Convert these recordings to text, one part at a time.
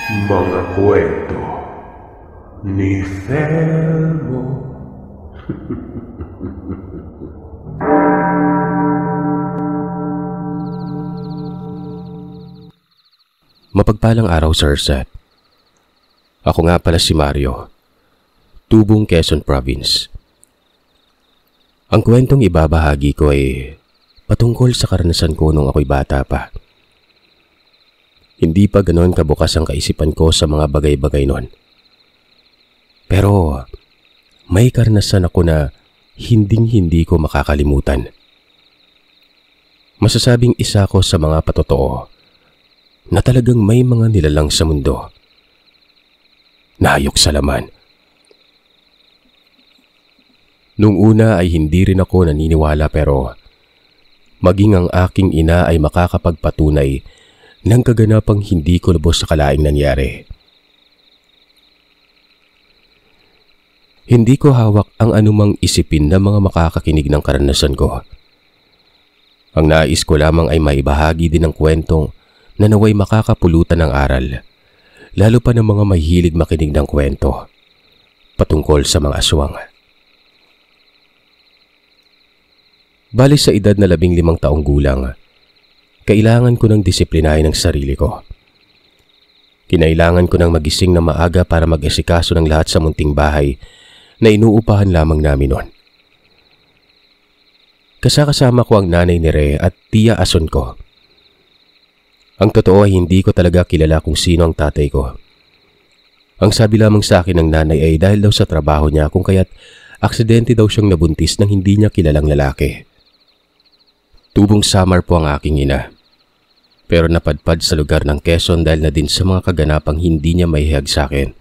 Mga kwento ni Felmo. Mapagpalang araw, Sir Seth. Ako nga pala si Mario, Tubong, Quezon Province. Ang kwentong ibabahagi ko ay patungkol sa karanasan ko nung ako'y bata pa. Hindi pa ganoon kabukas ang kaisipan ko sa mga bagay-bagay noon. Pero may karanasan ako na hinding-hindi ko makakalimutan. Masasabing isa ko sa mga patotoo na talagang may mga nilalang sa mundo. Nahayok sa laman. Nung una ay hindi rin ako naniniwala, pero maging ang aking ina ay makakapagpatunay ng kaganapang hindi ko lubos sa kalaing nangyari. Hindi ko hawak ang anumang isipin na mga makakakinig ng karanasan ko. Ang nais ko lamang ay maibahagi din ng kwentong na naway makakapulutan ng aral, lalo pa ng mga mahilig makinig ng kwento patungkol sa mga aswang. Bali sa edad na 15 taong gulang, kailangan ko ng disiplinahin ang sarili ko. Kinailangan ko ng magising na maaga para mag-asikaso ng lahat sa munting bahay na inuupahan lamang namin noon. Kasama ko ang nanay ni Re at tiya Ason ko. Ang totoo ay hindi ko talaga kilala kung sino ang tatay ko. Ang sabi lamang sa akin ng nanay ay dahil daw sa trabaho niya kung kaya't aksidente daw siyang nabuntis ng hindi niya kilalang lalaki. Tubong Samar po ang aking ina. Pero napadpad sa lugar ng Quezon dahil na din sa mga kaganapang hindi niya maihayag sa akin.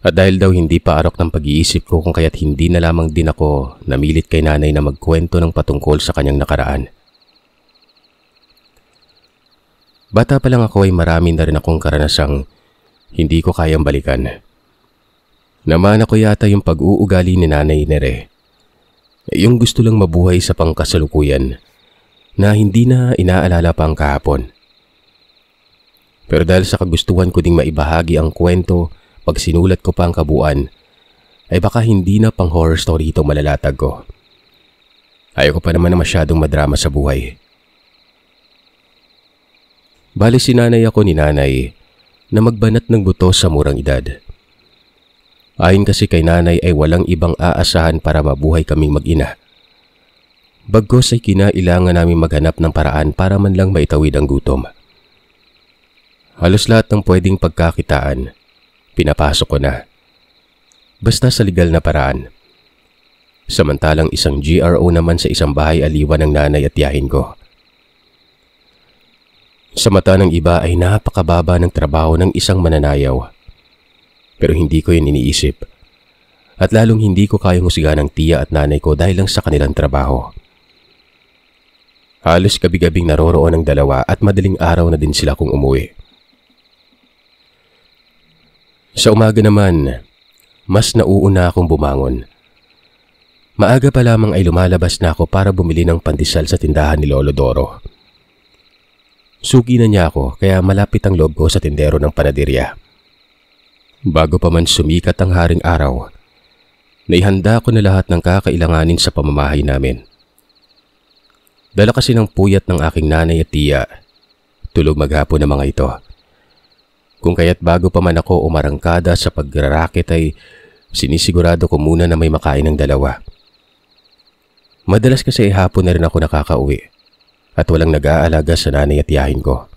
At dahil daw hindi pa arok ng pag-iisip ko kung kaya't hindi na lamang din ako namilit kay nanay na magkwento ng patungkol sa kanyang nakaraan. Bata pa lang ako ay marami na rin akong karanasang hindi ko kayang balikan. Namana ko yata yung pag-uugali ni nanay ni Re. Yung gusto lang mabuhay sa pangkasalukuyan na hindi na inaalala pa ang kahapon. Pero dahil sa kagustuhan ko ding maibahagi ang kwento pag sinulat ko pa ang kabuuan, ay baka hindi na pang horror story itong malalatag ko. Ayoko pa naman na masyadong madrama sa buhay. Bali sinanay ako ni nanay na magbanat ng buto sa murang edad. Ayon kasi kay nanay ay walang ibang aasahan para mabuhay kaming mag-ina. Bagkos ay kinailangan namin maghanap ng paraan para man lang maitawid ang gutom. Halos lahat ng pwedeng pagkakitaan, pinapasok ko na. Basta sa legal na paraan. Samantalang isang GRO naman sa isang bahay aliwan ng nanay at tiyahin ko. Sa mata ng iba ay napakababa ng trabaho ng isang mananayaw. Pero hindi ko yun iniisip. At lalong hindi ko kayang husgahan ng tiya at nanay ko dahil lang sa kanilang trabaho. Halos gabi-gabing naroroon ang dalawa at madaling araw na din sila kung umuwi. Sa umaga naman, mas nauuna akong bumangon. Maaga pa lamang ay lumalabas na ako para bumili ng pandesal sa tindahan ni Lolo Doro. Sugi na niya ako kaya malapit ang loob ko sa tindero ng panaderya. Bago pa man sumikat ang haring araw, naihanda ko na lahat ng kakailanganin sa pamamahay namin. Dala kasi ng puyat ng aking nanay at tiya, tulog maghapon ng mga ito. Kung kaya't bago pa man ako umarangkada sa pagrarakit ay sinisigurado ko muna na may makain ng dalawa. Madalas kasi hapon na rin ako nakakauwi at walang nag-aalaga sa nanay at tiyahin ko.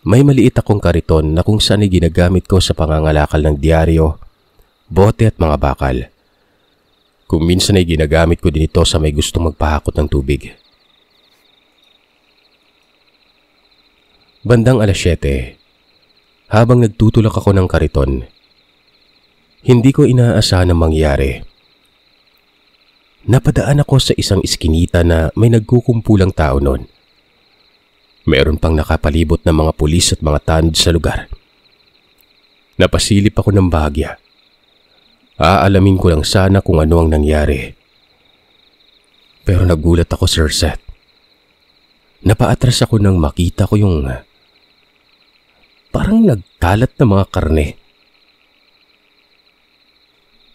May maliit akong kariton na kung saan ay ginagamit ko sa pangangalakal ng diaryo, bote at mga bakal. Kung minsan ay ginagamit ko din ito sa may gustong magpahakot ng tubig. Bandang 7:00, habang nagtutulak ako ng kariton, hindi ko inaasahan ang mangyari. Napadaan ako sa isang iskinita na may nagkukumpulang tao noon. Meron pang nakapalibot na mga pulis at mga tanod sa lugar. Napasilip ako ng bahagya. Aalamin ko lang sana kung ano ang nangyari. Pero nagulat ako, Sir Seth. Napaatras ako nang makita ko yung parang nagkalat na mga karne.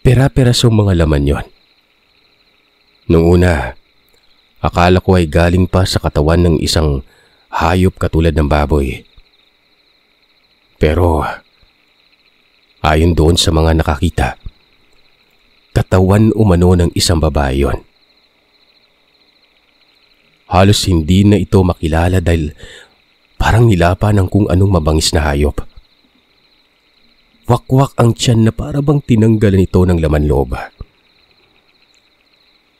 Pera-perasong mga laman yon. Noong una, akala ko ay galing pa sa katawan ng isang hayop katulad ng baboy. Pero ayon doon sa mga nakakita, katawan umano ng isang babae yon. Halos hindi na ito makilala dahil parang nilapa ng kung anong mabangis na hayop. Wakwak ang tiyan na para bang tinanggalan ito ng laman loob.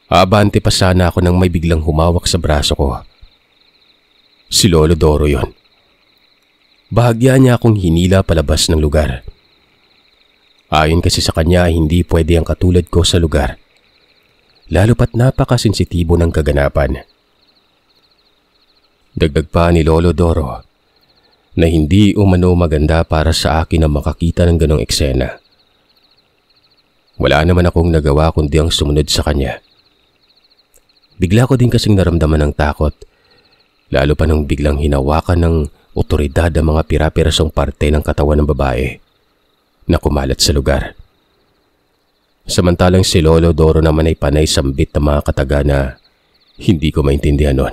Abante pa sana ako nang may biglang humawak sa braso ko. Si Lolo Doro yon. Bahagya niya akong hinila palabas ng lugar. Ayon kasi sa kanya hindi pwede ang katulad ko sa lugar. Lalo pat napakasensitibo ng kaganapan. Dagdag pa ni Lolo Doro na hindi umano maganda para sa akin na makakita ng ganong eksena. Wala naman akong nagawa kundi ang sumunod sa kanya. Bigla ko din kasing naramdaman ng takot, lalo pa nung biglang hinawakan ng otoridad ang mga pira-pirasong parte ng katawan ng babae na kumalat sa lugar. Samantalang si Lolo Doro naman ay panay sambit ng mga kataga na hindi ko maintindihan nun.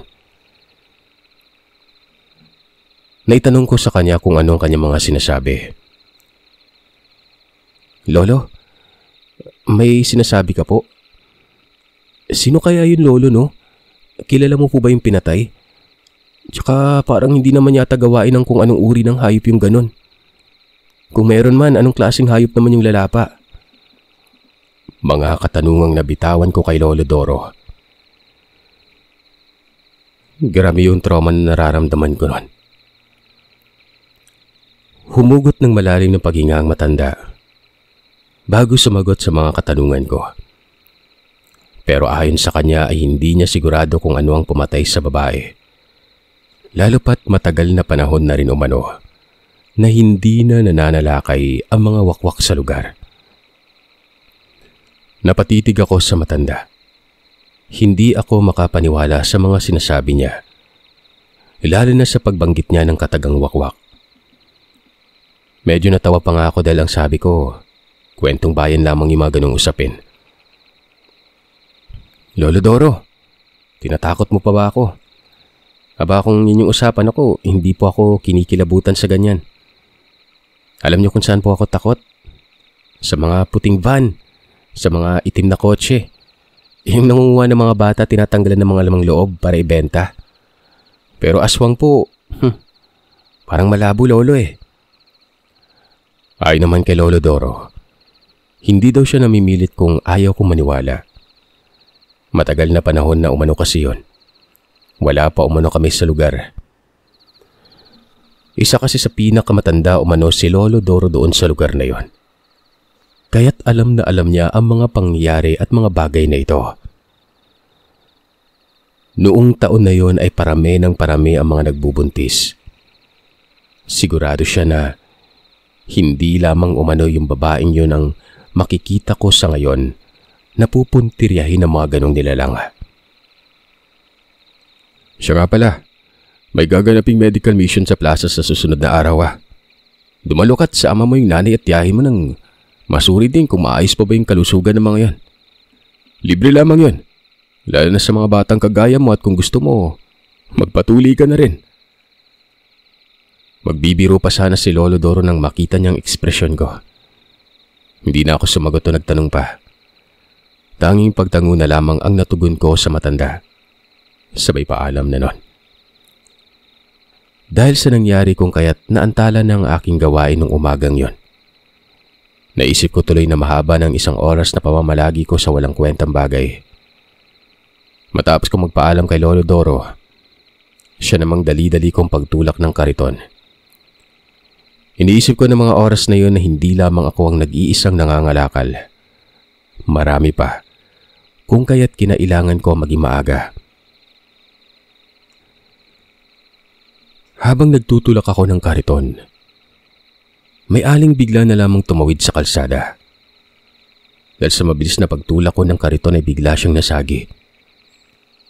Naitanong ko sa kanya kung anong kanyang mga sinasabi. Lolo, may sinasabi ka po? Sino kaya yun, Lolo, no? Kilala mo po ba yung pinatay? Tsaka parang hindi naman yata gawain ng kung anong uri ng hayop yung ganon. Kung meron man, anong klaseng hayop naman yung lalapa? Mga katanungang nabitawan ko kay Lolo Doro. Grabe yung trauma na nararamdaman ko nun. Humugot ng malalim ng paghinga ang matanda bago sumagot sa mga katanungan ko. Pero ayon sa kanya ay hindi niya sigurado kung ano ang pumatay sa babae. Lalo pat matagal na panahon na rin umano na hindi na nananalakay ang mga wakwak sa lugar. Napatitig ako sa matanda. Hindi ako makapaniwala sa mga sinasabi niya, lalo na sa pagbanggit niya ng katagang wakwak. Medyo natawa pa nga ako dahil ang sabi ko, kwentong bayan lamang yung mga ganong usapin. Lolo Doro, tinatakot mo pa ba ako? Aba kung inyong usapan ako, hindi po ako kinikilabutan sa ganyan. Alam niyo kung saan po ako takot? Sa mga puting van, sa mga itim na kotse. Yung nangunguha ng mga bata tinatanggalan ng mga lamang loob para ibenta. Pero aswang po, parang malabo lolo eh. Ay naman kay Lolo Doro, hindi daw siya namimilit kung ayaw kong maniwala. Matagal na panahon na umano kasi yun. Wala pa umano kami sa lugar. Isa kasi sa pinakamatanda umano si Lolo Doro doon sa lugar na yon. Kaya't alam na alam niya ang mga pangyayari at mga bagay na ito. Noong taon na yon ay parami ng parami ang mga nagbubuntis. Sigurado siya na hindi lamang umano yung babaeng yun ang makikita ko sa ngayon na pupuntiryahin ng mga ganong nilalang. Siya nga pala, may gaganaping medical mission sa plaza sa susunod na araw. Dumalukat sa ama mo yung nanay at tiyahin mo nang masuri din kung maayos pa ba yung kalusugan ng mga yan. Libre lamang yun, lalo na sa mga batang kagaya mo at kung gusto mo, magpatuli ka na rin. Magbibiro pa sana si Lolo Doro nang makita niyang ekspresyon ko. Hindi na ako sumagot o nagtanong pa. Tanging pagtango na lamang ang natugon ko sa matanda. Sabay paalam na nun. Dahil sa nangyari kung kaya't naantala ng aking gawain ng umagang yon. Naisip ko tuloy na mahaba ng 1 oras na pamamalagi ko sa walang kwentang bagay. Matapos kong magpaalam kay Lolo Doro, siya namang dali-dali kong pagtulak ng kariton. Iniisip ko ng mga oras na yon na hindi lamang ako ang nag-iisang nangangalakal. Marami pa, kung kaya't kinailangan ko maging maaga. Habang nagtutulak ako ng kariton, may aling bigla na lamang tumawid sa kalsada. Dahil sa mabilis na pagtulak ko ng kariton ay bigla siyang nasagi.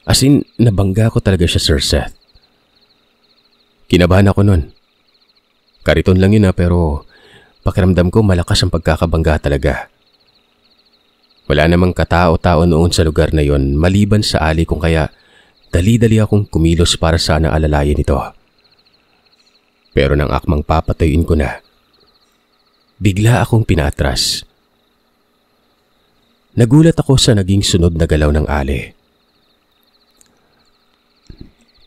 As in, nabangga ko talaga siya, Sir Seth. Kinabahan ako nun. Kariton lang yun pero pakiramdam ko malakas ang pagkakabangga talaga. Wala namang katao-tao noon sa lugar na yon maliban sa ali kung kaya dali-dali akong kumilos para sana alalayan ito. Pero nang akmang papatayuin ko na, bigla akong pinaatras. Nagulat ako sa naging sunod na galaw ng ali.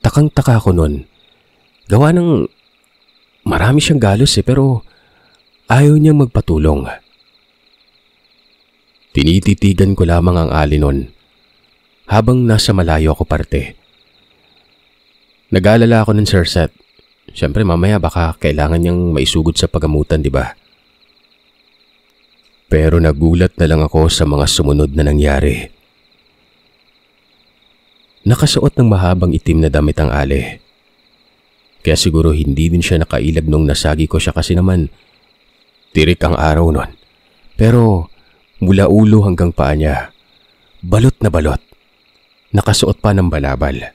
Takang-taka ako nun. Gawa ng marami siyang galos pero ayaw niyang magpatulong. Tinititigan ko lamang ang ali nun habang nasa malayo ako parte. Nag-aalala ako ng Sir Seth. Siyempre mamaya baka kailangan niyang maisugod sa pagamutan, di ba? Pero nagulat na lang ako sa mga sumunod na nangyari. Nakasuot ng mahabang itim na damit ang ali. Kaya siguro hindi din siya nakailag nung nasagi ko siya kasi naman tirik ang araw nun. Pero mula ulo hanggang paa niya, balot na balot. Nakasuot pa ng balabal.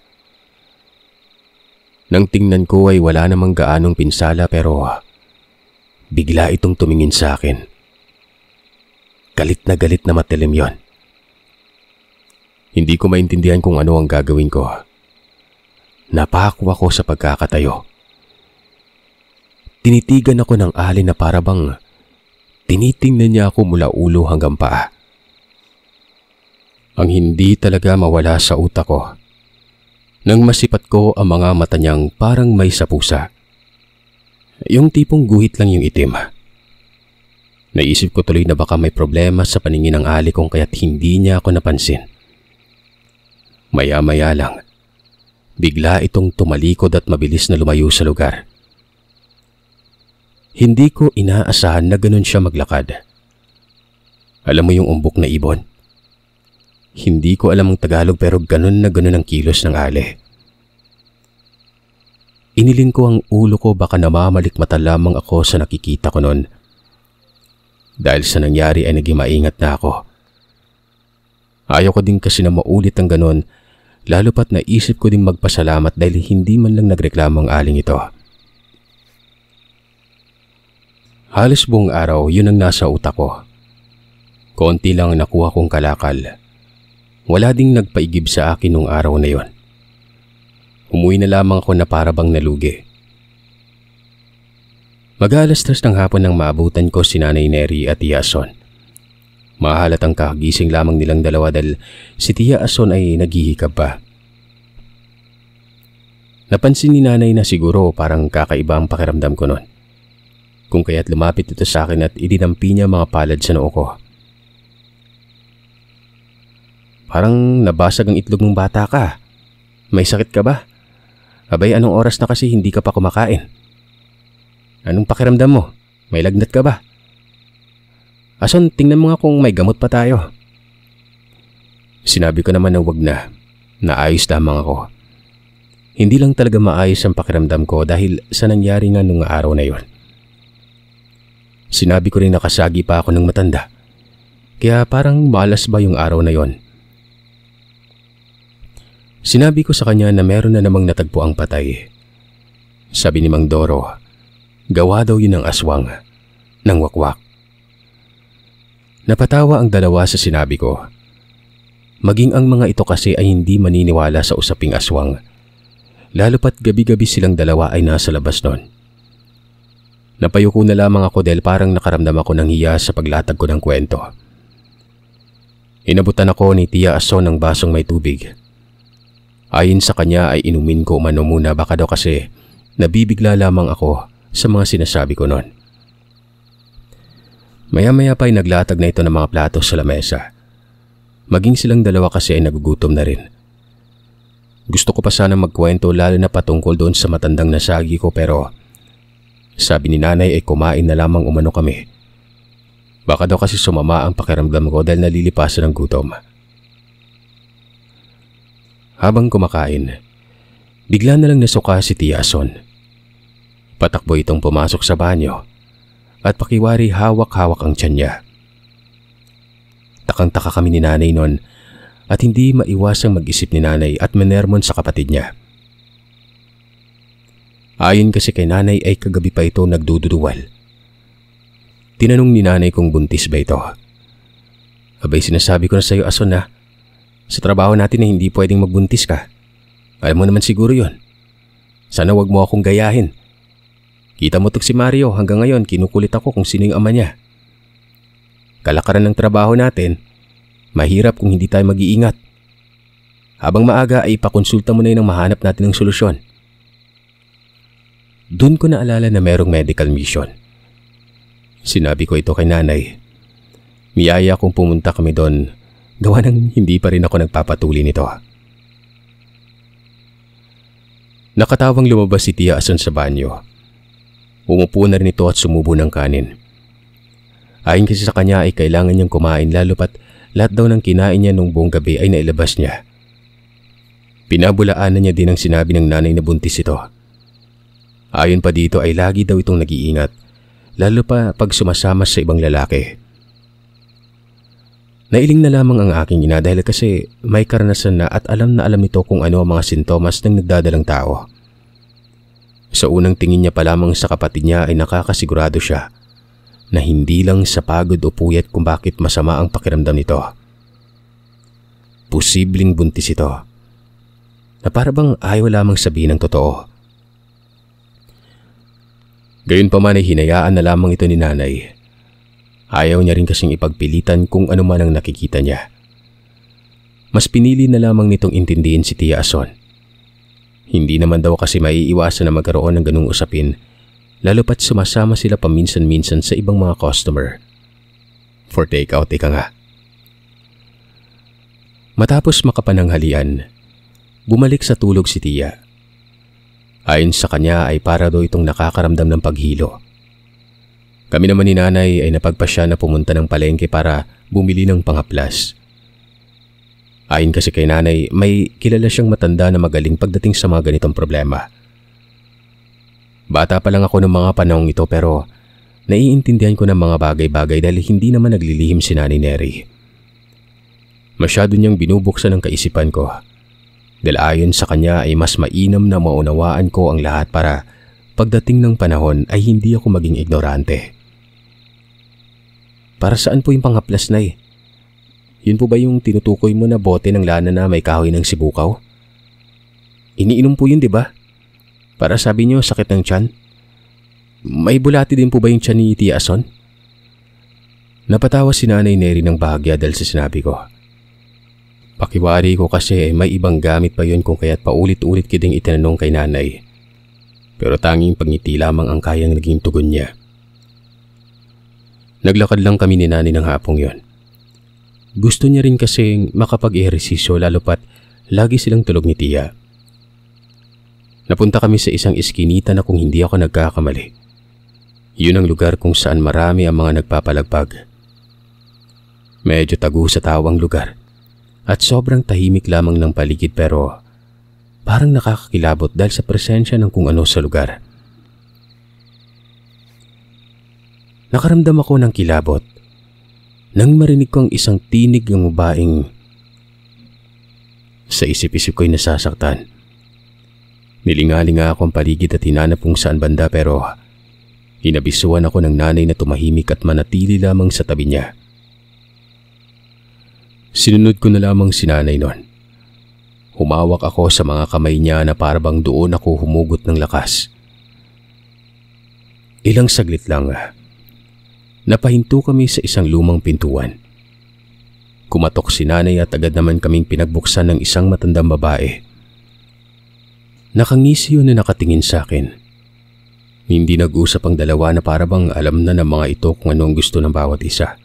Nang tingnan ko ay wala namang gaanong pinsala pero bigla itong tumingin sa akin. Galit na matilim yon. Hindi ko maintindihan kung ano ang gagawin ko. Napako ako sa pagkakatayo. Tinitigan ako ng ali na para bang tinitingnan niya ako mula ulo hanggang paa. Ang hindi talaga mawala sa utak ko nang masipat ko ang mga mata niyang parang may sapusa. Yung tipong guhit lang yung itim. Naisip ko tuloy na baka may problema sa paningin ng ali kung kaya't hindi niya ako napansin. Maya-maya lang, bigla itong tumalikod at mabilis na lumayo sa lugar. Hindi ko inaasahan na ganun siya maglakad. Alam mo yung umbok na ibon? Hindi ko alam ang Tagalog pero ganun na ganun ang kilos ng ali. Iniling ko ang ulo ko baka namamalikmata lamang ako sa nakikita ko noon. Dahil sa nangyari ay naging maingat na ako. Ayaw ko din kasi na maulit ang ganun, lalo pat naisip ko din magpasalamat dahil hindi man lang nagreklamo ang aling ito. Halos buong araw yun ang nasa utak ko. Konti lang nakuha kong kalakal. Wala ding nagpaigib sa akin nung araw na yon. Umuwi na lamang ako na para bang nalugi. Mag-alas-tres ng hapon nang maabutan ko si Nanay Neri at Tia Ason. Mahalatang kakagising lamang nilang dalawa dahil si Tia Ason ay naghihikab pa. Napansin ni Nanay na siguro parang kakaiba ang pakiramdam ko noon. Kung kaya't lumapit ito sa akin at idinampi niya mga palad sa noo ko. Parang nabasag ang itlog ng bata ka. May sakit ka ba? Abay, anong oras na kasi hindi ka pa kumakain? Anong pakiramdam mo? May lagnat ka ba? Ason, tingnan mo nga kung may gamot pa tayo. Sinabi ko naman na wag na. Naayos lamang ako. Hindi lang talaga maayos ang pakiramdam ko dahil sa nangyari nga nung araw na yon. Sinabi ko rin nakasagi pa ako ng matanda. Kaya parang malas ba yung araw na yon? Sinabi ko sa kanya na meron na namang natagpo ang patay. Sabi ni Mang Doro, gawa daw yun ng aswang, ng wakwak. Napatawa ang dalawa sa sinabi ko. Maging ang mga ito kasi ay hindi maniniwala sa usaping aswang. Lalo pat gabi-gabi silang dalawa ay nasa labas nun. Napayuko na lamang ako dahil parang nakaramdam ako ng hiya sa paglatag ko ng kwento. Inabutan ako ni Tia Ason ng basong may tubig. Ayon sa kanya ay inumin ko umano muna baka daw kasi nabibigla lamang ako sa mga sinasabi ko noon. Maya-maya pa ay naglatag na ito ng mga plato sa lamesa. Maging silang dalawa kasi ay nagugutom na rin. Gusto ko pa sana magkwento lalo na patungkol doon sa matandang nasagi ko pero sabi ni Nanay ay kumain na lamang umano kami. Baka daw kasi sumama ang pakiramdam ko dahil nalilipasan ng gutom. Habang kumakain, bigla na lang nasuka si Tia Ason. Patakbo itong pumasok sa banyo at pakiwari hawak-hawak ang tiyan niya. Takang-taka kami ni Nanay noon at hindi maiwasang mag-isip ni Nanay at manermon sa kapatid niya. Ayon kasi kay nanay ay kagabi pa ito nagdududuwal. Tinanong ni nanay kung buntis ba ito. Abay, sinasabi ko na sa iyo, Ason, na sa trabaho natin na hindi pwedeng magbuntis ka. Alam mo naman siguro yon. Sana wag mo akong gayahin. Kita mo to si Mario, hanggang ngayon kinukulit ako kung sino yung ama niya. Kalakaran ng trabaho natin, mahirap kung hindi tayo mag-iingat. Habang maaga ay ipakonsulta mo na yun ang mahanap natin ng solusyon. Doon ko naalala na merong medical mission. Sinabi ko ito kay nanay. Miyaya kong pumunta kami doon, gawa ng hindi pa rin ako nagpapatuli nito. Nakatawang lumabas si Tia Ason sa banyo. Umupo na rin ito at sumubo ng kanin. Ayon kasi sa kanya ay kailangan niyang kumain lalo pat lahat daw ng kinain niya nung buong gabi ay nailabas niya. Pinabulaanan niya din ang sinabi ng nanay na buntis ito. Ayon pa dito ay lagi daw itong nag-iingat, lalo pa pag sumasama sa ibang lalaki. Nailing na lamang ang aking ina dahil kasi may karanasan na at alam na alam nito kung ano ang mga sintomas ng nagdadalang tao. Sa unang tingin niya pa lamang sa kapatid niya ay nakakasigurado siya na hindi lang sa pagod o puyat kung bakit masama ang pakiramdam nito. Posibleng buntis ito, na para bang ayaw lamang sabihin ng totoo. Gayunpaman ay hinayaan na lamang ito ni nanay. Ayaw niya rin kasing ipagpilitan kung ano man ang nakikita niya. Mas pinili na lamang nitong intindihin si Tia Ason. Hindi naman daw kasi maiiwasan na magkaroon ng ganung usapin, lalo pat sumasama sila paminsan-minsan sa ibang mga customer. For take-out ika nga. Matapos makapananghalian, bumalik sa tulog si Tia. Ayon sa kanya ay para daw itong nakakaramdam ng paghilo. Kami naman ni nanay ay napagpasya na pumunta ng palengke para bumili ng panghaplas. Ayon kasi kay nanay, may kilala siyang matanda na magaling pagdating sa mga ganitong problema. Bata pa lang ako ng mga panahong ito pero naiintindihan ko ng mga bagay-bagay dahil hindi naman naglilihim si Nanay Neri. Masyado niyang binubuksan ang kaisipan ko dahil ayon sa kanya ay mas mainam na maunawaan ko ang lahat para pagdating ng panahon ay hindi ako maging ignorante. Para saan po yung panghaplas, Nay? Yun po ba yung tinutukoy mo na bote ng lana na may kahoy ng sibukaw? Iniinom po yun, di ba? Para sabi niyo sakit ng tiyan. May bulati din po ba yung tiyan ni Tia Ason? Napatawa si Nanay Neri ng bahagya dahil sa sinabi ko. Pakiwari ko kasi may ibang gamit pa yun kung kaya't paulit-ulit kiting itinanong kay nanay. Pero tanging pagngiti lamang ang kayang naging tugon niya. Naglakad lang kami ni nanay ng hapong yon. Gusto niya rin kasing makapag-ehersisyo lalo pat lagi silang tulog ni Tia. Napunta kami sa isang iskinita na kung hindi ako nagkakamali. Yun ang lugar kung saan marami ang mga nagpapalagpag. Medyo tago sa tawang lugar at sobrang tahimik lamang ng paligid pero parang nakakakilabot dahil sa presensya ng kung ano sa lugar. Nakaramdam ako ng kilabot nang marinig ko ang isang tinig ng babaeng sa isip-isip ko'y nasasaktan. Nilingalinga ako ang paligid at hinanap kung saan banda pero inabisuan ako ng nanay na tumahimik at manatili lamang sa tabi niya. Sinunod ko na lamang si nanay noon. Humawak ako sa mga kamay niya na parabang doon ako humugot ng lakas. Ilang saglit lang, napahinto kami sa isang lumang pintuan. Kumatok si nanay at agad naman kaming pinagbuksan ng isang matandang babae. Nakangisi yun na nakatingin sa akin. Hindi nag-usap ang dalawa na parabang alam na ng mga ito kung anong gusto ng bawat isa.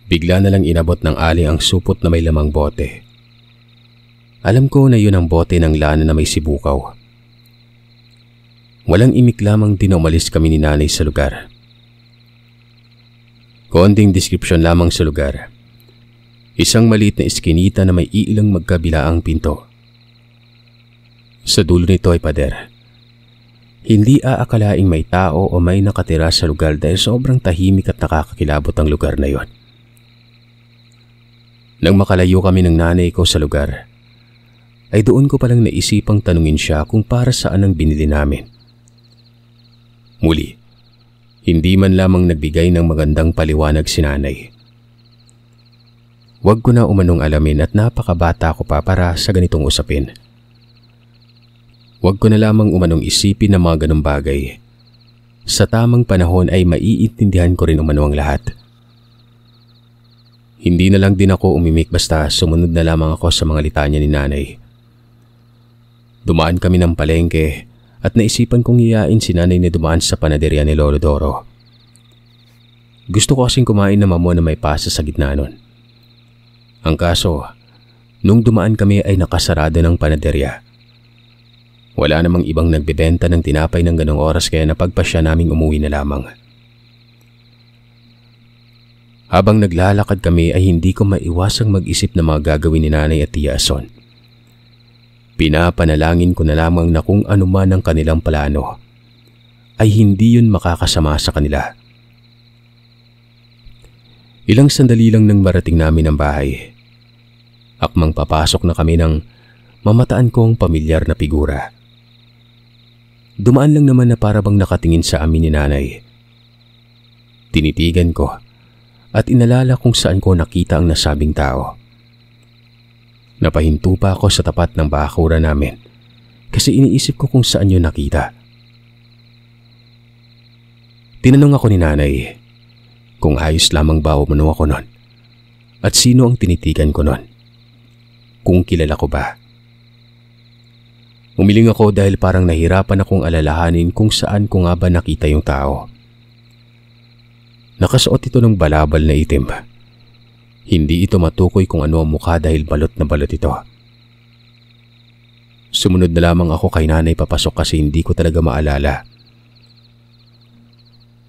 Bigla na lang inabot ng ali ang supot na may lamang bote. Alam ko na yun ang bote ng lana na may sibukaw. Walang imik lamang din umalis kami ni nanay sa lugar. Konting description lamang sa lugar. Isang maliit na iskinita na may iilang magkabilaang pinto. Sa dulo nito ay pader. Hindi aakalaing may tao o may nakatira sa lugar dahil sobrang tahimik at nakakakilabot ang lugar na yon. Nang makalayo kami ng nanay ko sa lugar, ay doon ko palang naisipang tanungin siya kung para saan ang binili namin. Muli, hindi man lamang nagbigay ng magandang paliwanag si nanay. Huwag ko na umanong alamin at napakabata ko pa para sa ganitong usapin. Huwag ko na lamang umanong isipin ng mga ganong bagay. Sa tamang panahon ay maiintindihan ko rin umano ang lahat. Hindi na lang din ako umimik basta sumunod na lamang ako sa mga litanya ni nanay. Dumaan kami ng palengke at naisipan kong iyain si nanay na dumaan sa panaderya ni Lolo Doro. Gusto ko kasing kumain ng mamon na may pasa sa gitna nun. Ang kaso, nung dumaan kami ay nakasarado ng panaderya. Wala namang ibang nagbebenta ng tinapay ng ganong oras kaya napagpasya naming umuwi na lamang. Habang naglalakad kami ay hindi ko maiwasang mag-isip na mga gagawin ni Nanay at Tia Ason. Pinapanalangin ko na lamang na kung ano man ang kanilang plano, ay hindi yun makakasama sa kanila. Ilang sandali lang nang marating namin ang bahay. Akmang papasok na kami nang mamataan ko ang pamilyar na figura. Dumaan lang naman na para bang nakatingin sa amin ni Nanay. Tinitigan ko at inalala kung saan ko nakita ang nasabing tao. Napahinto pa ako sa tapat ng bakuran namin kasi iniisip ko kung saan yun nakita. Tinanong ako ni Nanay kung ayos lamang ba umano ako nun at sino ang tinitigan ko nun. Kung kilala ko ba. Umiling ako dahil parang nahirapan akong alalahanin kung saan ko nga ba nakita yung tao. Nakasuot ito ng balabal na itim. Hindi ito matukoy kung ano ang mukha dahil balot na balot ito. Sumunod na lamang ako kay Nanay papasok kasi hindi ko talaga maalala.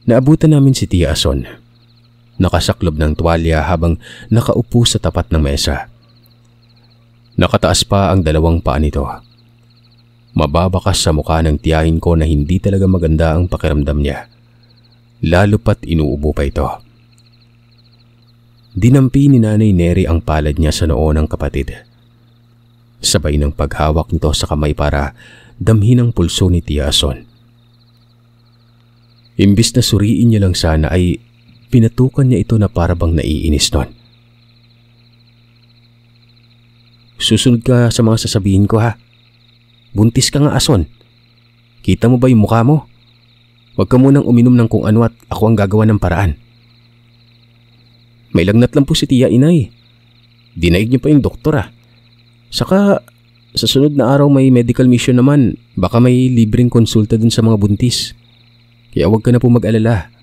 Naabutan namin si Tia Ason. Nakasaklob ng tuwalya habang nakaupo sa tapat ng mesa. Nakataas pa ang dalawang paa nito. Mababakas sa mukha ng tiyahin ko na hindi talaga maganda ang pakiramdam niya. Lalo pat inuubo pa ito. Dinampi ni Nanay Neri ang palad niya sa noo ng kapatid. Sabay ng paghawak nito sa kamay para damhin ang pulso ni Tia Ason. Imbis na suriin niya lang sana ay pinatukan niya ito na para bang naiinis nun. Susunod ka sa mga sasabihin ko ha. Buntis ka nga, Ason. Kita mo ba yung mukha mo? Huwag ka munang uminom ng kung ano at ako ang gagawa ng paraan. May lagnat lang po si Tia Inay. Dinaig niyo pa yung doktor ah. Saka sa sunod na araw may medical mission naman. Baka may libreng konsulta dun sa mga buntis. Kaya huwag ka na po mag-alala.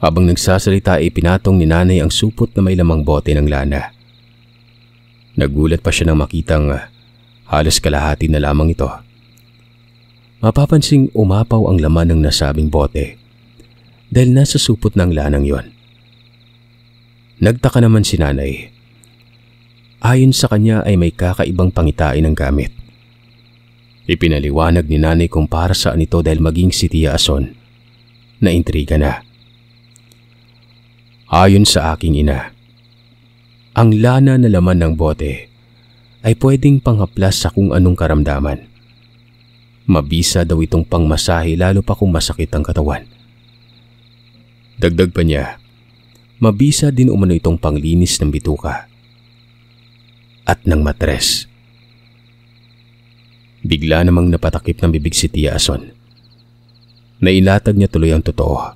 Habang nagsasalita ay pinatong ni Nanay ang supot na may lamang bote ng lana. Nagulat pa siya nang makitang halos kalahati na lamang ito. Mapapansing umapaw ang laman ng nasabing bote dahil nasa supot ng lanang yon. Nagtaka naman si Nanay. Ayon sa kanya ay may kakaibang pangitain ng gamit. Ipinaliwanag ni Nanay kung para saan ito dahil maging si Tia Ason na intriga na. Ayon sa aking ina, ang lana na laman ng bote ay pwedeng panghaplas sa kung anong karamdaman. Mabisa daw itong pangmasahe lalo pa kung masakit ang katawan. Dagdag pa niya, mabisa din umano itong panglinis ng bituka at ng matres. Bigla namang napatakip ng bibig si Tia Ason. Nailatag niya tuloy ang totoo.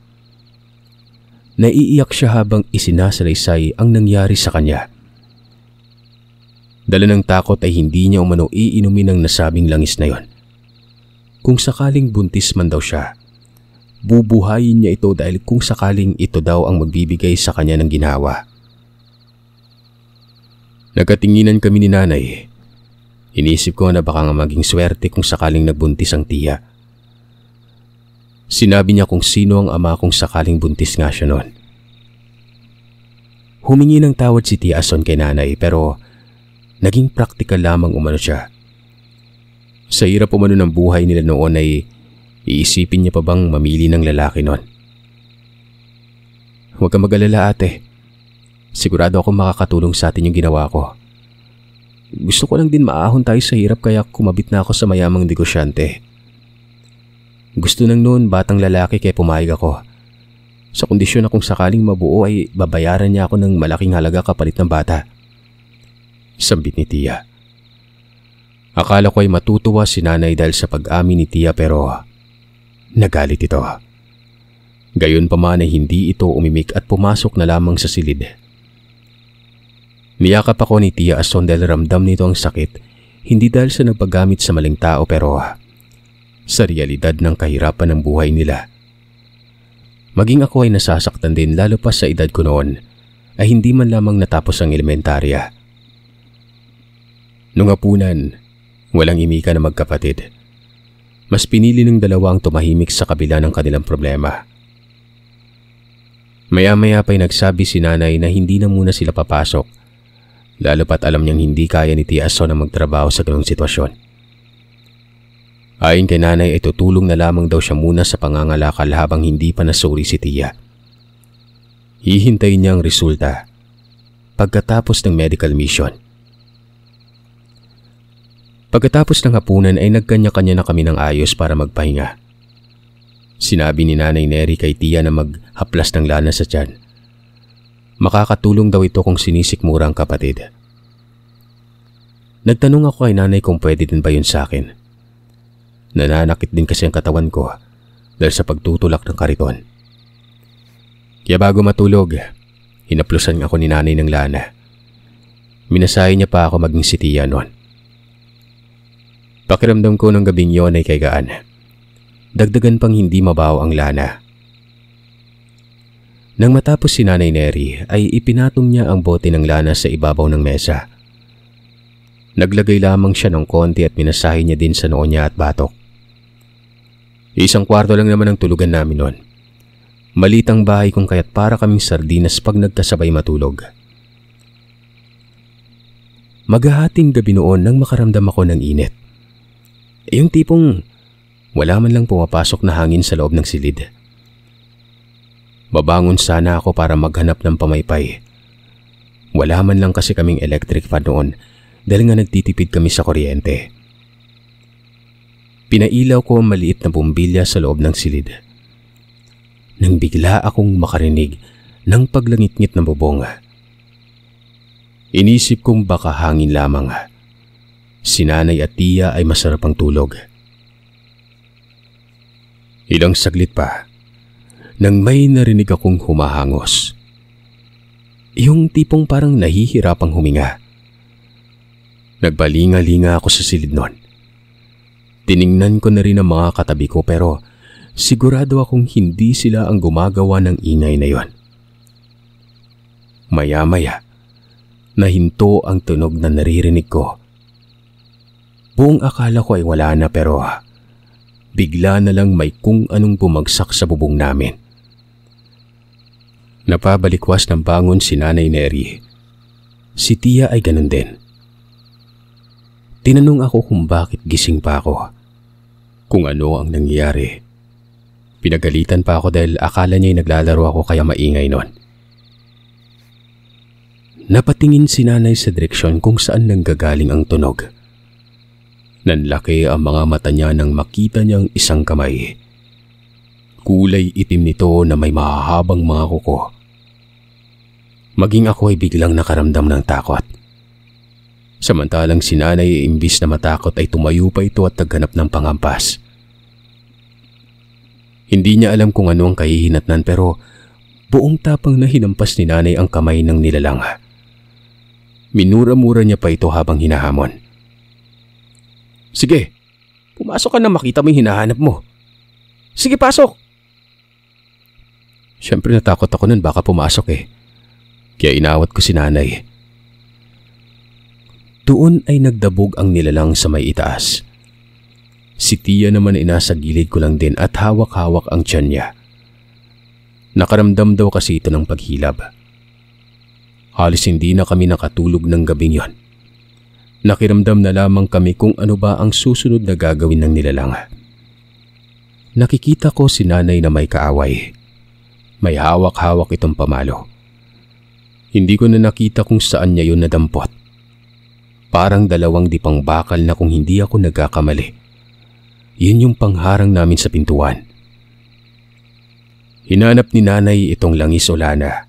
Naiiyak siya habang isinasalaysay ang nangyari sa kanya. Dala ng takot ay hindi niya umano iinumin ang nasabing langis na yon. Kung sakaling buntis man daw siya, bubuhayin niya ito dahil kung sakaling ito daw ang magbibigay sa kanya ng ginawa. Nagkatinginan kami ni Nanay. Inisip ko na baka nga maging swerte kung sakaling nagbuntis ang tiya. Sinabi niya kung sino ang ama kung sakaling buntis nga siya noon. Humingi ng tawad si Tia Ason kay Nanay pero naging praktikal lamang umano siya. Sa hirap umano ng buhay nila noon ay iisipin niya pa bang mamili ng lalaki noon. Huwag kang mag-alala ate. Sigurado akong makakatulong sa atin yung ginawa ko. Gusto ko lang din maahon tayo sa hirap kaya kumabit na ako sa mayamang negosyante. Gusto nang noon batang lalaki kaya pumayag ako. Sa kondisyon na kung sakaling mabuo ay babayaran niya ako ng malaking halaga kapalit ng bata. Sambit ni Tia. Akala ko ay matutuwa si nanay dahil sa pag-amin ni Tia pero nagalit ito. Gayon pa man ay hindi ito umimik at pumasok na lamang sa silid. Niyakap ako ni Tia Ason dahil ramdam nito ang sakit, hindi dahil sa nagpagamit sa maling tao pero sa realidad ng kahirapan ng buhay nila. Maging ako ay nasasaktan din lalo pa sa edad ko noon ay hindi man lamang natapos ang elementarya. Nung hapunan, walang imika na magkapatid. Mas pinili ng dalawang tumahimik sa kabila ng kanilang problema. Maya-maya pa'y nagsabi si nanay na hindi na muna sila papasok, lalo pat alam niyang hindi kaya ni Tia Ason na magtrabaho sa ganung sitwasyon. Ayon kay nanay ay tutulong na lamang daw siya muna sa pangangalakal habang hindi pa nasuri si Tia. Hihintayin niya ang resulta pagkatapos ng medical mission. Pagkatapos ng hapunan ay nagkanya-kanya na kami ng ayos para magpahinga. Sinabi ni Nanay Neri kay Tia na maghaplas ng lana sa tiyan. Makakatulong daw ito kung sinisikmura ang kapatid. Nagtanong ako kay nanay kung pwede din ba yun sa akin. Nananakit din kasi ang katawan ko dahil sa pagtutulak ng kariton. Kaya bago matulog, hinaplusan ako ni nanay ng lana. Minasahe niya pa ako maging si Tia noon. Pakiramdam ko ng gabing yon ay kaigaan. Dagdagan pang hindi mabaw ang lana. Nang matapos si Nanay Neri ay ipinatong niya ang bote ng lana sa ibabaw ng mesa. Naglagay lamang siya ng konti at minasahe niya din sa noo niya at batok. Isang kwarto lang naman ang tulugan namin noon. Malitang bahay kung kaya't para kaming sardinas pag nagkasabay matulog. Maghahating gabi noon nang makaramdam ako ng init. Yung tipong wala man lang pumapasok na hangin sa loob ng silid. Babangon sana ako para maghanap ng pamaypay. Wala man lang kasi kaming electric fan noon dahil nga nagtitipid kami sa kuryente. Pinailaw ko ang maliit na bumbilya sa loob ng silid. Nang bigla akong makarinig ng paglangit-ngit ng bubong. Inisip kong baka hangin lamang. Si Nanay at Tia ay masarap ang tulog. Ilang saglit pa, nang may narinig akong humahangos. Yung tipong parang nahihirapang huminga. Nagbalinga-linga ako sa silid nun. Tiningnan ko na rin ang mga katabi ko pero sigurado akong hindi sila ang gumagawa ng ingay na yon. Maya-maya, nahinto ang tunog na naririnig ko. Buong akala ko ay wala na pero bigla na lang may kung anong bumagsak sa bubong namin. Napabalikwas ng bangon si Nanay Neri. Si Tia ay ganun din. Tinanong ako kung bakit gising pa ako. Kung ano ang nangyayari. Pinagalitan pa ako dahil akala niya naglalaro ako kaya maingay nun. Napatingin si Nanay sa direksyon kung saan nanggagaling ang tunog. Nanlaki ang mga mata niya nang makita niyang isang kamay. Kulay itim nito na may mahahabang mga kuko. Maging ako ay biglang nakaramdam ng takot. Samantalang si Nanay imbis na matakot ay tumayo pa ito at naghanap ng pangampas. Hindi niya alam kung ano ang kahihinatnan pero buong tapang na hinampas ni Nanay ang kamay ng nilalang. Minura-mura niya pa ito habang hinahamon. Sige, pumasok ka na makita mo yung hinahanap mo. Sige, pasok! Siyempre natakot ako nun baka pumasok eh. Kaya inawat ko si Nanay. Doon ay nagdabog ang nilalang sa may itaas. Si Tia naman ay nasa gilid ko lang din at hawak-hawak ang tiyan niya. Nakaramdam daw kasi ito ng paghilab. Halos hindi na kami nakatulog ng gabing yon. Nakiramdam na lamang kami kung ano ba ang susunod na gagawin ng nilalang. Nakikita ko si Nanay na may kaaway. May hawak-hawak itong pamalo. Hindi ko na nakita kung saan niya yun nadampot. Parang dalawang dipang bakal na kung hindi ako nagkakamali. Yun yung pangharang namin sa pintuan. Hinanap ni nanay itong langis o lana.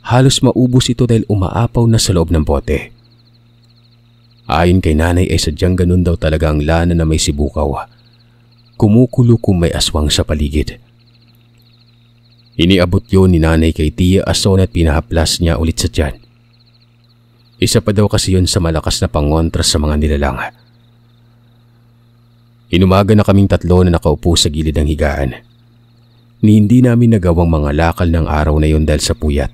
Halos maubos ito dahil umaapaw na sa loob ng bote. Ayon kay nanay ay sadyang ganun daw talaga ang lana na may sibukaw. Kumukulo kung may aswang sa paligid. Iniabot yun ni nanay kay Tia Ason at pinahaplas niya ulit sa tiyan. Isa pa daw kasi yun sa malakas na pangontra sa mga nilalang. Inumaga na kaming tatlo na nakaupo sa gilid ng higaan. Ni hindi namin nagawang mga lakal ng araw na yun dahil sa puyat.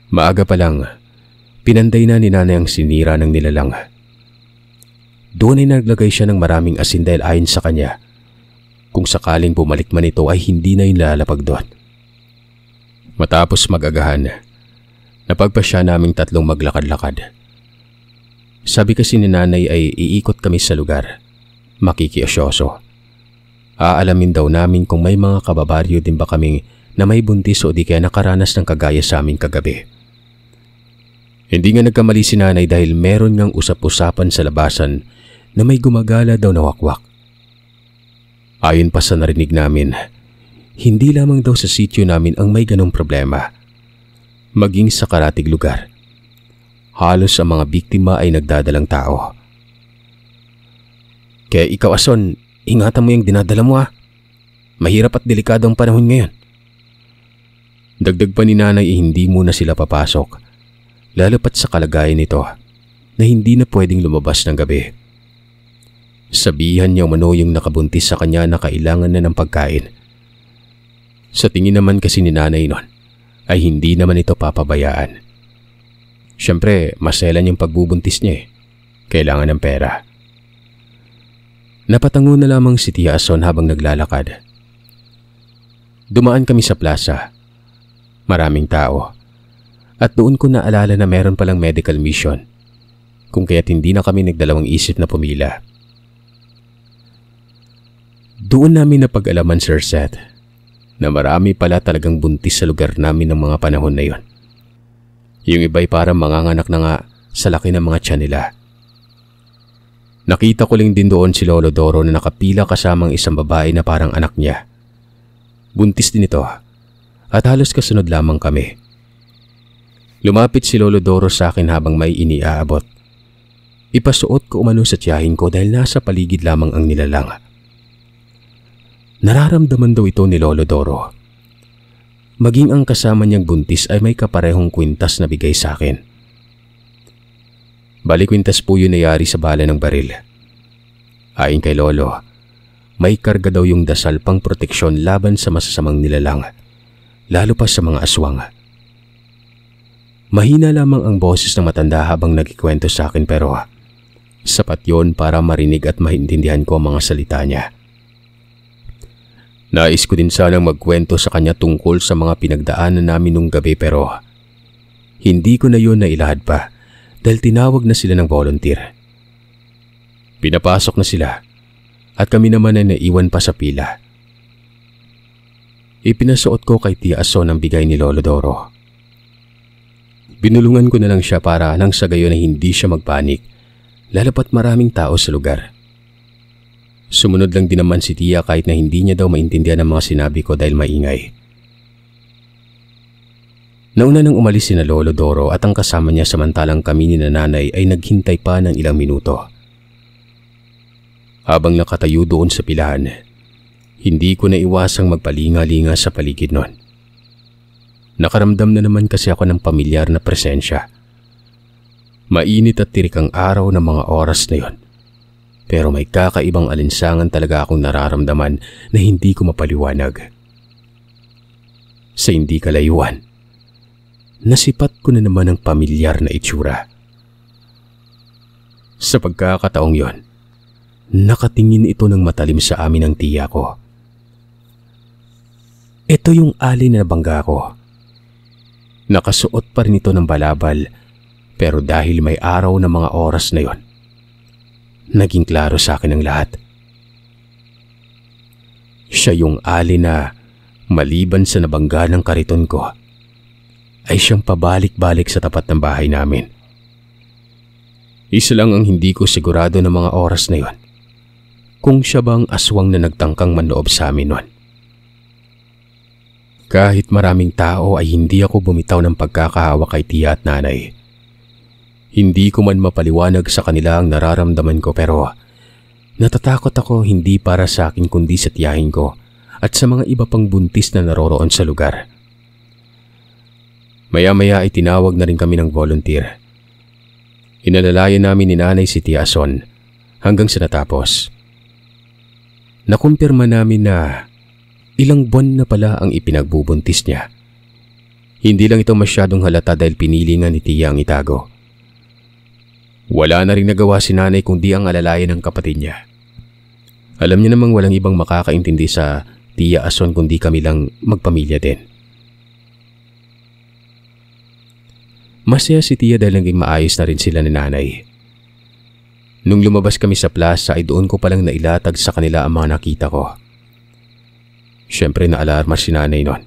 Maaga pa lang, pinanday na ni nanay ang sinira ng nilalang. Doon ay naglagay siya ng maraming asin dahil ayon sa kanya, kung sakaling bumalik man ito ay hindi na ilalapag doon. Matapos mag-agahan, napagpasya naming tatlong maglakad-lakad. Sabi kasi ni nanay ay iikot kami sa lugar, makikiasyoso. Aalamin daw namin kung may mga kababaryo din ba kaming na may buntis o di kaya nakaranas ng kagaya sa amin kagabi. Hindi nga nagkamali si nanay dahil meron ngang usap-usapan sa labasan na may gumagala daw na wakwak. Ayon pa sa narinig namin, hindi lamang daw sa sityo namin ang may ganong problema. Maging sa karatig lugar. Halos ang mga biktima ay nagdadalang tao. Kaya ikaw Ason, ingatan mo yung dinadala mo ha. Mahirap at delikado ang panahon ngayon. Dagdag pa ni nanay hindi muna sila papasok. Lalo pat sa kalagayan nito na hindi na pwedeng lumabas ng gabi. Sabihan niya umano yung nakabuntis sa kanya na kailangan na ng pagkain. Sa tingin naman kasi ni nanay nun ay hindi naman ito papabayaan. Siyempre, maselan yung pagbubuntis niya eh. Kailangan ng pera. Napatango na lamang si Tia Ason habang naglalakad. Dumaan kami sa plaza. Maraming tao. At doon ko naalala na meron palang medical mission. Kung kaya't hindi na kami nagdalawang isip na pumila. Doon namin napag-alaman, Sir Seth, na marami pala talagang buntis sa lugar namin ng mga panahon na yon. Yung iba'y parang manganganak na nga sa laki ng mga tiyan nila. Nakita ko lang din doon si Lolo Doro na nakapila kasamang isang babae na parang anak niya. Buntis din ito at halos kasunod lamang kami. Lumapit si Lolo Doro sa akin habang may iniaabot. Ipasuot ko umano sa tiyahin ko dahil nasa paligid lamang ang nilalang. Nararamdaman daw ito ni Lolo Doro. Maging ang kasama niyang buntis ay may kaparehong kwintas na bigay sa akin. Bali kwintas po yun nayari sa bala ng baril. Ayon kay Lolo, may karga daw yung dasal pang proteksyon laban sa masasamang nilalang, lalo pa sa mga aswang. Mahina lamang ang boses ng matanda habang nagkikwento sa akin pero sapat yon para marinig at maintindihan ko ang mga salita niya. Nais ko din sanang magkwento sa kanya tungkol sa mga pinagdaanan namin nung gabi pero hindi ko na yon nailahad pa dahil tinawag na sila ng volunteer. Pinapasok na sila at kami naman ay naiwan pa sa pila. Ipinasuot ko kay Tia Ason ang bigay ni Lolo Doro. Binulungan ko na lang siya para nang sa gayon na hindi siya magpanik, lalo pat maraming tao sa lugar. Sumunod lang din naman si Tia kahit na hindi niya daw maintindihan ang mga sinabi ko dahil maingay. Nauna nang umalis si na Lolo Doro at ang kasama niya samantalang kami ni nanay ay naghintay pa ng ilang minuto. Habang nakatayo doon sa pilahan, hindi ko na iwasang magpalinga-linga sa paligid nun. Nakaramdam na naman kasi ako ng pamilyar na presensya. Mainit at tirik ang araw ng mga oras na yon. Pero may kakaibang alinsangan talaga akong nararamdaman na hindi ko mapaliwanag. Sa hindi kalayuan, nasipat ko na naman ang pamilyar na itsura. Sa pagkakataong yon, nakatingin ito ng matalim sa amin ng tiya ko. Ito yung alin na nabangga ko. Nakasuot pa rin ito ng balabal pero dahil may araw na mga oras na yon, naging klaro sa akin ang lahat. Siya yung alin na maliban sa nabangga ng kariton ko ay siyang pabalik-balik sa tapat ng bahay namin. Isa lang ang hindi ko sigurado ng mga oras na yon. Kung siya bang aswang na nagtangkang manloob sa amin noon. Kahit maraming tao ay hindi ako bumitaw ng pagkakahawa kay tiya at nanay. Hindi ko man mapaliwanag sa kanila ang nararamdaman ko pero natatakot ako hindi para sa akin kundi sa tiyahin ko at sa mga iba pang buntis na naroroon sa lugar. Maya-maya ay tinawag na rin kami ng volunteer. Inalalayan namin ni nanay si Tia Ason hanggang sa natapos. Nakumpirma namin na ilang buwan na pala ang ipinagbubuntis niya. Hindi lang ito masyadong halata dahil pinili nga ni Tia ang itago. Wala na rin nagawa si nanay kundi ang alalayan ng kapatid niya. Alam niya namang walang ibang makakaintindi sa Tia Ason kundi kami lang magpamilya din. Masaya si Tia dahil naging maayos na rin sila ni nanay. Nung lumabas kami sa plaza ay doon ko palang nailatag sa kanila ang mga nakita ko. Siyempre naalarma si nanay noon.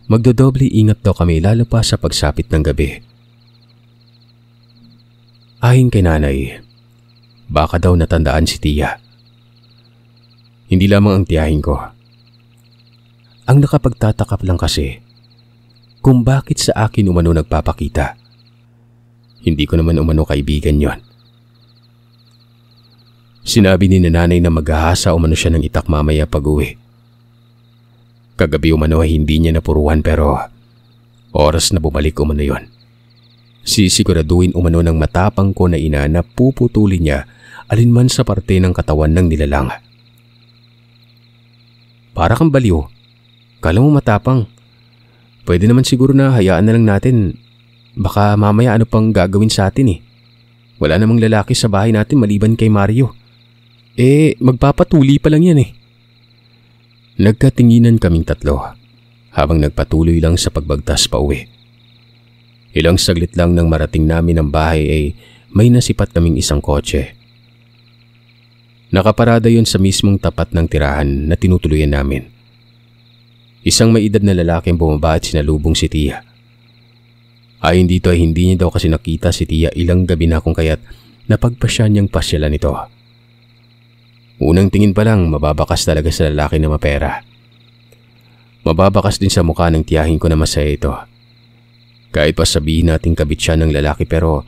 Magdodoble ingat daw kami lalo pa sa pagsapit ng gabi. Ayon kay nanay, baka daw natandaan si Tia. Hindi lamang ang tiyahin ko. Ang nakapagtatakap lang kasi kung bakit sa akin umano nagpapakita. Hindi ko naman umano kaibigan yon. Sinabi ni nanay na maghahasa umano siya ng itak mamaya pag-uwi. Kagabi umano ay hindi niya napuruhan pero oras na bumalik umano yon. Sisiguraduhin umano ng matapang ko na ina na puputulin niya alinman sa parte ng katawan ng nilalang. Para kang baliw. Kala mo matapang. Pwede naman siguro na hayaan na lang natin. Baka mamaya ano pang gagawin sa atin eh. Wala namang lalaki sa bahay natin maliban kay Mario. Magpapatuli pa lang yan eh. Nagkatinginan kaming tatlo habang nagpatuloy lang sa pagbagtas pa uwi. Ilang saglit lang nang marating namin ang bahay ay may nasipat kaming isang kotse. Nakaparada yun sa mismong tapat ng tirahan na tinutuluyan namin. Isang may edad na lalaki ang bumaba at sinalubong si Tia. Ayon dito ay hindi niya daw kasi nakita si Tia ilang gabi na kung kaya't napagpasya niyang pasyalan ito. Unang tingin pa lang mababakas talaga sa lalaki na mapera. Mababakas din sa mukha ng tiyahin ko na masaya ito. Kahit pa sabihin natin kabit siya ng lalaki pero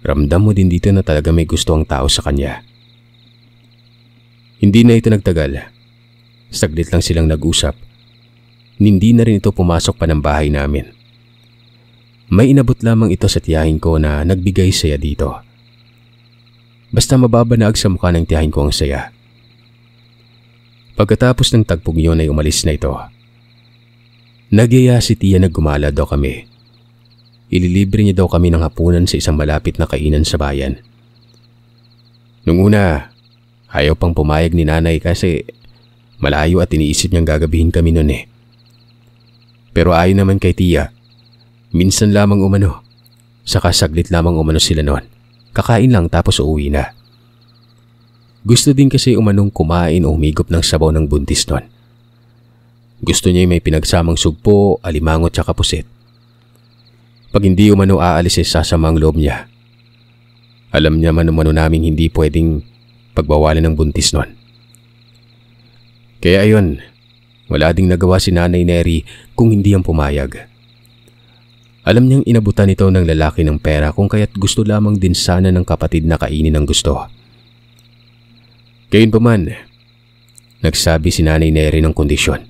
ramdam mo din dito na talaga may gusto ang tao sa kanya. Hindi na ito nagtagal. Saglit lang silang nag-usap. Hindi na rin ito pumasok pa ng bahay namin. May inabot lamang ito sa tiyahin ko na nagbigay saya dito. Basta mababanaag sa mukha ng tiyahin ko ang saya. Pagkatapos ng tagpong yun ay umalis na ito. Nagyaya si Tia na gumala daw kami. Ililibre niya daw kami ng hapunan sa isang malapit na kainan sa bayan. Nung una, ayaw pang pumayag ni nanay kasi malayo at iniisip niyang gagabihin kami nun eh. Pero ayon naman kay Tia, minsan lamang umano, saka saglit lamang umano sila noon. Kakain lang tapos uuwi na. Gusto din kasi umanong kumain o humigop ng sabaw ng buntis noon. Gusto niya may pinagsamang sugpo, alimango at pusit. Pag hindi umano aalis ay sasama ang loob niya. Alam niya man umano naming hindi pwedeng pagbawalan ng buntis noon. Kaya ayun, wala ding nagawa si Nanay Neri kung hindi ang pumayag. Alam niyang inabutan ito ng lalaki ng pera kung kaya't gusto lamang din sana ng kapatid na kainin ang gusto. Gayunpaman, nagsabi si Nanay Neri ng kondisyon.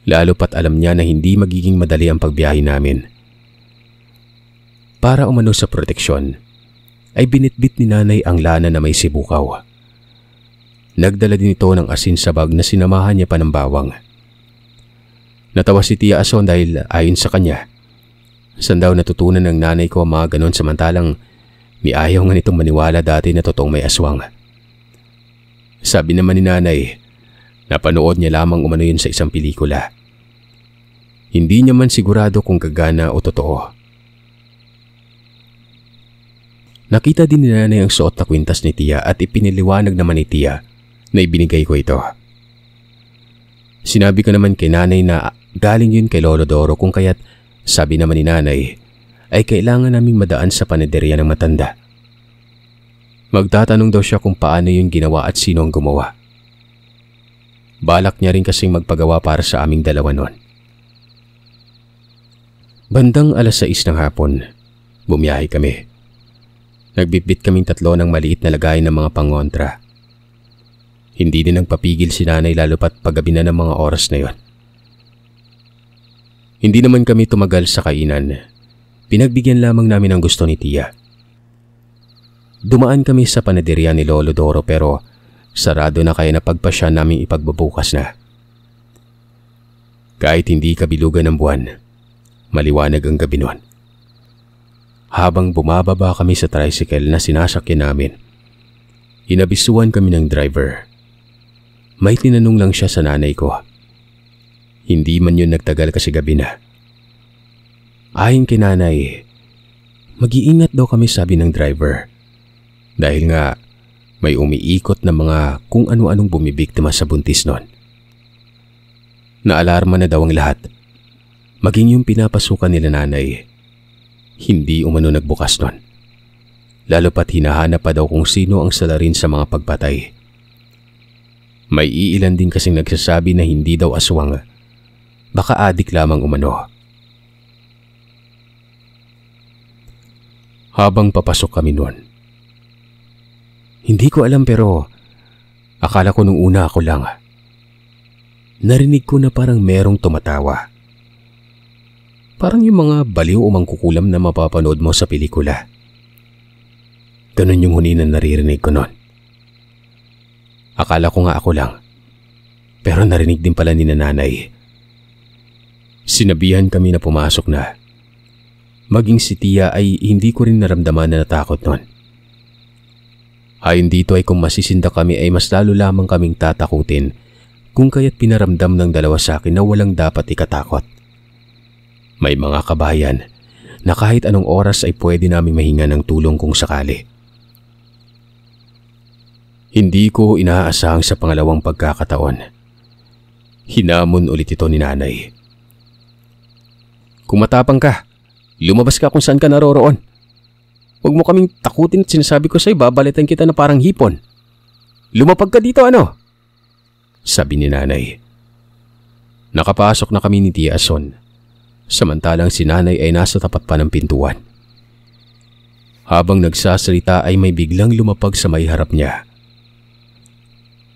Lalo pat alam niya na hindi magiging madali ang pagbiyahe namin. Para umano sa proteksyon, ay binitbit ni Nanay ang lana na may sibukaw. Nagdala din ito ng asin sa bag na sinamahan niya pa ng bawang. Natawa si Tia Ason dahil ayon sa kanya, saan daw natutunan ng nanay ko ang mga ganon samantalang may ayaw nga nitong maniwala dati na totoong may aswang. Sabi naman ni Nanay, napanood niya lamang umano yun sa isang pelikula. Hindi niya man sigurado kung gagana o totoo. Nakita din ni Nanay ang suot na kwintas ni Tia at ipiniliwanag naman ni Tia na ibinigay ko ito. Sinabi ko naman kay Nanay na galing yun kay Lolo Doro kung kaya't sabi naman ni Nanay ay kailangan naming madaan sa panaderya ng matanda. Magtatanong daw siya kung paano yun ginawa at sino ang gumawa. Balak niya rin kasing magpagawa para sa aming dalawa noon. Bandang 6:00 ng hapon, bumiyahe kami. Nagbitbit kaming 3 ng maliit na lagayan ng mga pangontra. Hindi din nagpapigil si nanay lalo pat paggabi na ng mga oras na yon. Hindi naman kami tumagal sa kainan. Pinagbigyan lamang namin ang gusto ni Tia. Dumaan kami sa panaderya ni Lolo Doro pero sarado na kaya napagpasya naming ipagbubukas na. Kahit hindi kabilugan ng buwan, maliwanag ang gabi noon. Habang bumababa kami sa tricycle na sinasakyan namin, inabisuan kami ng driver. May tinanong lang siya sa nanay ko. Hindi man yun nagtagal kasi gabi na. Ayon kay nanay, mag-iingat daw kami sabi ng driver. Dahil nga may umiikot na mga kung ano-anong bumibiktima sa buntis noon. Naalarma na daw ang lahat. Maging yung pinapasukan nila nanay. Hindi umano nagbukas noon. Lalo pat hinahanap pa daw kung sino ang salarin sa mga pagpatay. May iilan din kasing nagsasabi na hindi daw aswang. Baka adik lamang umano. Habang papasok kami noon, hindi ko alam pero akala ko nung una ako lang. Narinig ko na parang merong tumatawa. Parang yung mga baliw o mangkukulam na mapapanood mo sa pelikula. Ganun yung huni na naririnig ko noon. Akala ko nga ako lang. Pero narinig din pala ni nanay. Sinabihan kami na pumasok na. Maging si Tia ay hindi ko rin naramdaman na natakot noon. Ayon dito ay kung masisinda kami ay mas lalo lamang kaming tatakutin kung kaya't pinaramdam ng dalawa sa akin na walang dapat ikatakot. May mga kabayan na kahit anong oras ay pwede naming mahinga ng tulong kung sakali. Hindi ko inaasahang sa pangalawang pagkakataon. Hinamon ulit ito ni nanay. Kung matapang ka, lumabas ka kung saan ka naroroon. Huwag mo kaming takutin at sinasabi ko sa'yo, babalitan kita na parang hipon. Lumapag ka dito ano? Sabi ni nanay. Nakapasok na kami ni Tia Ason. Samantalang si nanay ay nasa tapat pa ng pintuan. Habang nagsasalita ay may biglang lumapag sa may harap niya.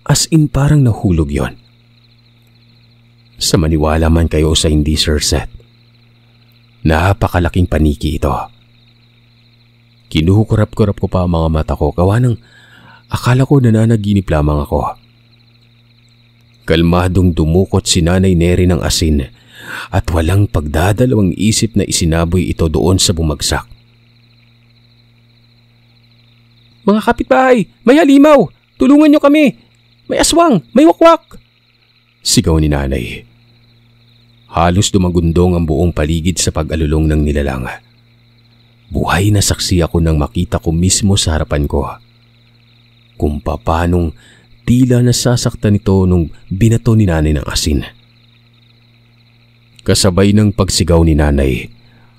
As in parang nahulog yon. Sa maniwala man kayo sa hindi, Sir Seth, napakalaking paniki ito. Kinukurap-kurap ko pa ang mga mata ko gawa ng akala ko nananaginip lamang ako. Kalmadong dumukot si Nanay Neri ng asin at walang pagdadalawang isip na isinaboy ito doon sa bumagsak. Mga kapitbahay, may halimaw! Tulungan niyo kami! May aswang! May wakwak! Sigaw ni nanay. Halos dumagundong ang buong paligid sa pag-alulong ng nilalang. Buhay na saksi ako nang makita ko mismo sa harapan ko kung paanong tila nasasaktan ito nung binato ni nanay ng asin. Kasabay ng pagsigaw ni nanay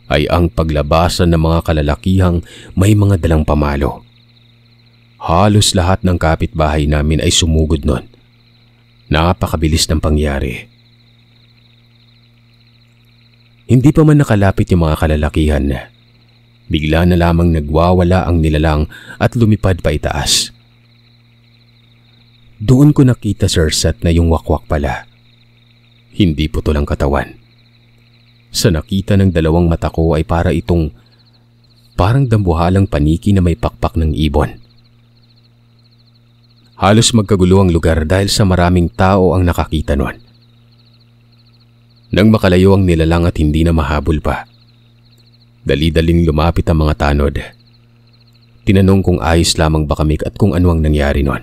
ay ang paglabasan ng mga kalalakihang may mga dalang pamalo. Halos lahat ng kapitbahay namin ay sumugod nun. Napakabilis ng pangyari. Hindi pa man nakalapit yung mga kalalakihan. Bigla na lamang nagwawala ang nilalang at lumipad pa itaas. Doon ko nakita, Sir Seth, na yung wakwak pala. Hindi putol ang katawan. Sa nakita ng dalawang mata ko ay parang dambuhalang paniki na may pakpak ng ibon. Halos magkagulo ang lugar dahil sa maraming tao ang nakakita nun. Nang makalayo ang nilalang at hindi na mahabol pa, dali-daling lumapit ang mga tanod. Tinanong kung ayos lamang ba kami at kung ano ang nangyari nun.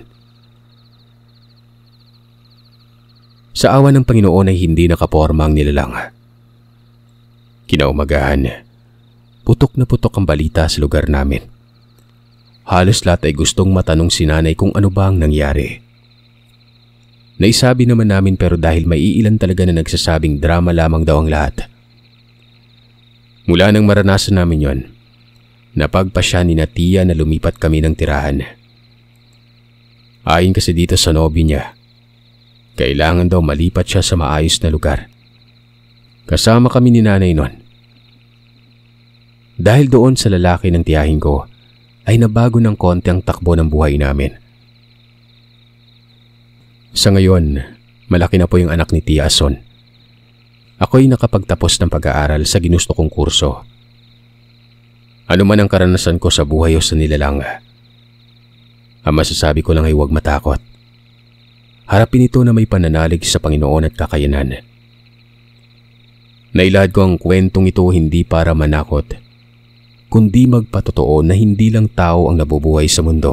Sa awa ng Panginoon ay hindi nakaporma ang nilalang. Kinaumagahan, putok na putok ang balita sa lugar namin. Halos lahat ay gustong matanong si nanay kung ano ba ang nangyari. Naisabi naman namin pero dahil may iilan talaga na nagsasabing drama lamang daw ang lahat. Mula nang maranasan namin yon, napagpasya ni Tia na lumipat kami ng tirahan. Ayon kasi dito sa nobyo niya, kailangan daw malipat siya sa maayos na lugar. Kasama kami ni nanay nun. Dahil doon sa lalaki ng tiyahin ko, ay nabago ng konti ang takbo ng buhay namin. Sa ngayon, malaki na po yung anak ni Tia Ason. Ako'y nakapagtapos ng pag-aaral sa ginusto kong kurso. Ano man ang karanasan ko sa buhay o sa nilalang, ang masasabi ko lang ay huwag matakot. Harapin ito na may pananalig sa Panginoon at kakayanan. Nailahad ko ang kwentong ito hindi para manakot, kundi magpatotoo na hindi lang tao ang nabubuhay sa mundo.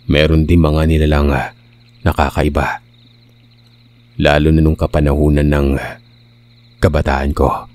Meron din mga nilalang nakakaiba. Lalo na nung kapanahunan ng kabataan ko.